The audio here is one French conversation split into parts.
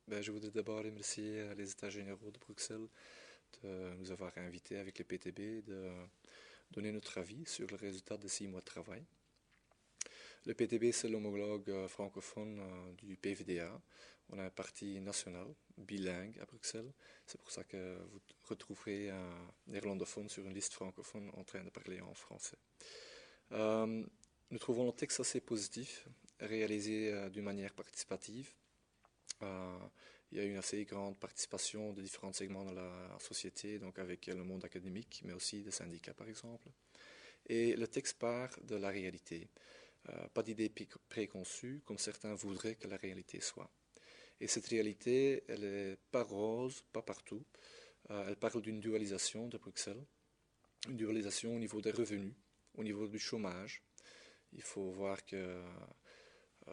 Je voudrais d'abord remercier les États généraux de Bruxelles de nous avoir invités avec les PTB de donner notre avis sur le résultat de 6 mois de travail. Le PTB, c'est l'homologue francophone du PvdA. On a un parti national, bilingue à Bruxelles. C'est pour ça que vous retrouverez un néerlandophone sur une liste francophone en train de parler en français. Euh, Nous trouvons le texte assez positif, réalisé d'une manière participative. Euh, il y a une assez grande participation de différents segments de la société, donc avec le monde académique, mais aussi des syndicats par exemple. Et le texte part de la réalité. Pas d'idée préconçue, comme certains voudraient que la réalité soit. Et cette réalité, elle est pas rose, pas partout. Elle parle d'une dualisation de Bruxelles, une dualisation au niveau des revenus, au niveau du chômage. Il faut voir que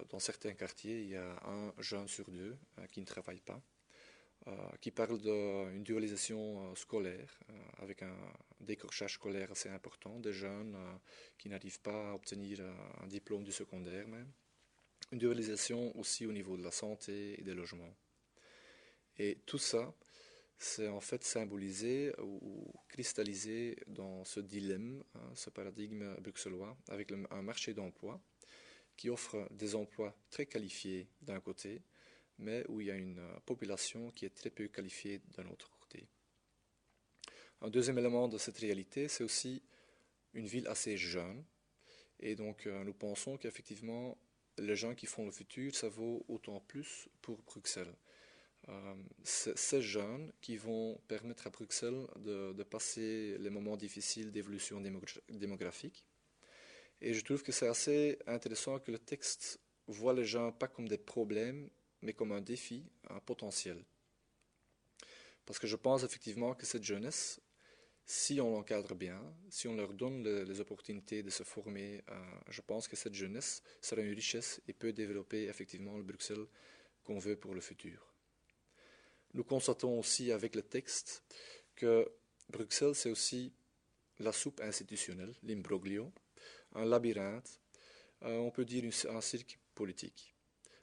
dans certains quartiers, il y a un jeune sur deux qui ne travaille pas, qui parle d'une dualisation scolaire, avec un décrochage scolaire assez important, des jeunes qui n'arrivent pas à obtenir un diplôme du secondaire même. Une dualisation aussi au niveau de la santé et des logements. Et tout ça, c'est en fait symbolisé ou cristallisé dans ce dilemme, hein, ce paradigme bruxellois, avec un marché d'emploi qui offre des emplois très qualifiés d'un côté, mais où il y a une population qui est très peu qualifiée d'un autre côté. Un deuxième élément de cette réalité, c'est aussi une ville assez jeune, et donc nous pensons qu'effectivement, les gens qui font le futur, ça vaut autant plus pour Bruxelles. C'est ces jeunes qui vont permettre à Bruxelles de passer les moments difficiles d'évolution démographique. Et je trouve que c'est assez intéressant que le texte voit les gens pas comme des problèmes, mais comme un défi, un potentiel. Parce que je pense effectivement que cette jeunesse, si on l'encadre bien, si on leur donne les opportunités de se former, je pense que cette jeunesse sera une richesse et peut développer effectivement le Bruxelles qu'on veut pour le futur. Nous constatons aussi avec le texte que Bruxelles, c'est aussi la soupe institutionnelle, l'imbroglio, un labyrinthe, on peut dire un cirque politique,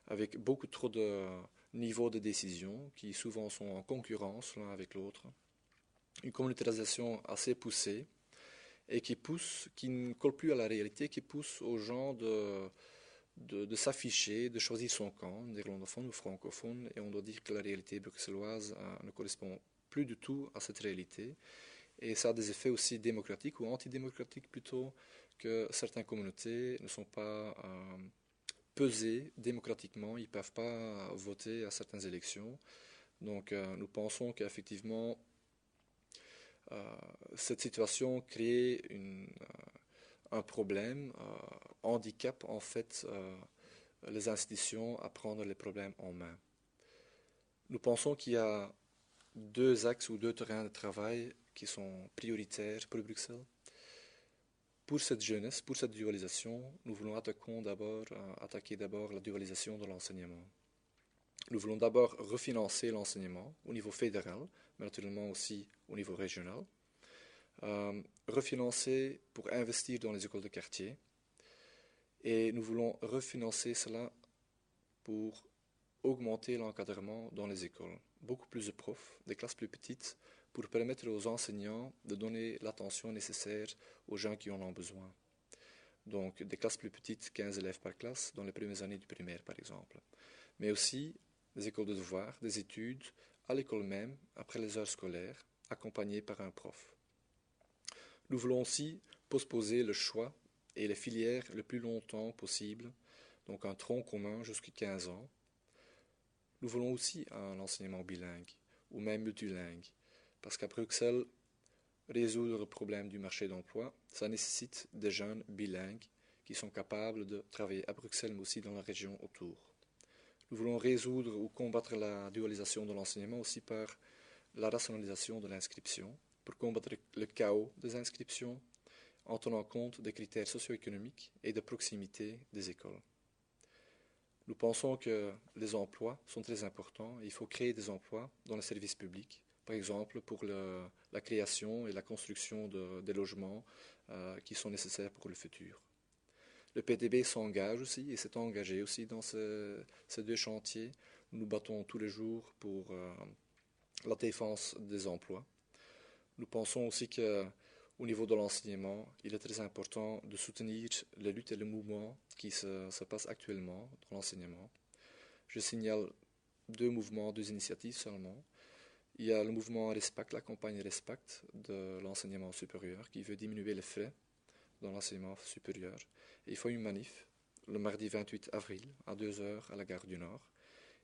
avec beaucoup trop de niveaux de décision qui souvent sont en concurrence l'un avec l'autre, une communautarisation assez poussée et qui ne colle plus à la réalité, qui pousse aux gens de s'afficher, de choisir son camp, néerlandophone ou francophone, et on doit dire que la réalité bruxelloise ne correspond plus du tout à cette réalité. Et ça a des effets aussi démocratiques ou antidémocratiques plutôt, que certaines communautés ne sont pas pesées démocratiquement, ils ne peuvent pas voter à certaines élections. Donc nous pensons qu'effectivement, euh, cette situation crée un problème, handicap en fait les institutions à prendre les problèmes en main. Nous pensons qu'il y a deux axes ou deux terrains de travail qui sont prioritaires pour Bruxelles. Pour cette jeunesse, pour cette dualisation, nous voulons attaquer d'abord la dualisation de l'enseignement. Nous voulons d'abord refinancer l'enseignement au niveau fédéral, mais naturellement aussi au niveau régional. Refinancer pour investir dans les écoles de quartier. Et nous voulons refinancer cela pour augmenter l'encadrement dans les écoles. Beaucoup plus de profs, des classes plus petites, pour permettre aux enseignants de donner l'attention nécessaire aux gens qui en ont besoin. Donc des classes plus petites, 15 élèves par classe, dans les premières années du primaire par exemple. Mais aussi des écoles de devoirs, des études, à l'école même, après les heures scolaires, accompagnées par un prof. Nous voulons aussi postposer le choix et les filières le plus longtemps possible, donc un tronc commun jusqu'à 15 ans. Nous voulons aussi un enseignement bilingue ou même multilingue, parce qu'à Bruxelles, résoudre le problème du marché d'emploi, ça nécessite des jeunes bilingues qui sont capables de travailler à Bruxelles mais aussi dans la région autour. Nous voulons résoudre ou combattre la dualisation de l'enseignement aussi par la rationalisation de l'inscription, pour combattre le chaos des inscriptions en tenant compte des critères socio-économiques et de proximité des écoles. Nous pensons que les emplois sont très importants. Il faut créer des emplois dans les services publics, par exemple pour la création et la construction des logements qui sont nécessaires pour le futur. Le PTB s'engage aussi et s'est engagé aussi dans ces deux chantiers nous battons tous les jours pour la défense des emplois. Nous pensons aussi qu'au niveau de l'enseignement, il est très important de soutenir les luttes et les mouvements qui se passent actuellement dans l'enseignement. Je signale deux mouvements, deux initiatives seulement. Il y a le mouvement Respect, la campagne Respect de l'enseignement supérieur qui veut diminuer les frais dans l'enseignement supérieur. Et il faut une manif le mardi 28 avril à 2 heures à la gare du Nord.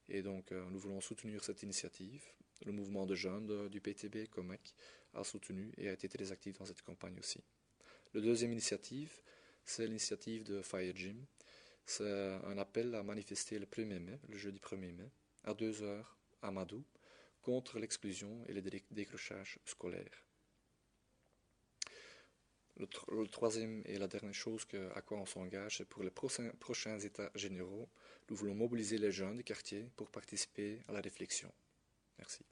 Et donc nous voulons soutenir cette initiative. Le mouvement de jeunes du PTB, COMEC, a soutenu et a été très actif dans cette campagne aussi. La deuxième initiative, c'est l'initiative de Fire Gym. C'est un appel à manifester le 1er mai, le jeudi 1er mai, à 2 heures à Madou, contre l'exclusion et le décrochage scolaire. Le troisième et la dernière chose à quoi on s'engage, c'est pour les prochains états généraux, nous voulons mobiliser les jeunes du quartier pour participer à la réflexion. Merci.